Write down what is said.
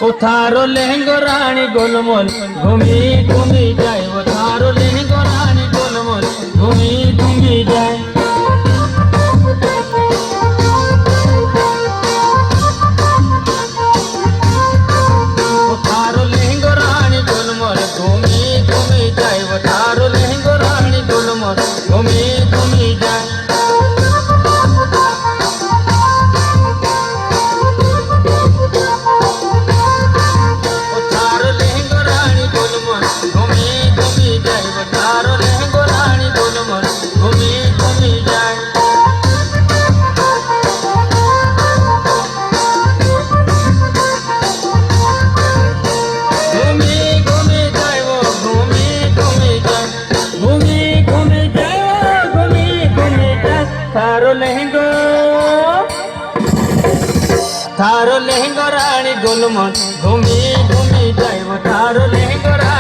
ও থারো লেহেঙ্গো রানী গোলমল ঘুমি ঘুমি যায় ও থারো লেহেঙ্গো রানী গোলমল ঘুমি ঘুমি যায় ও থারো লেহেঙ্গো রানী গোলমল ঘুমি ঘুমি যায় ও থারো লেহেঙ্গো রানী গোলমল ঘুমি ঘুমি যায় थारो लहंगो रानी गोलमन घूमी घूमी जाए वो थारो लहंगो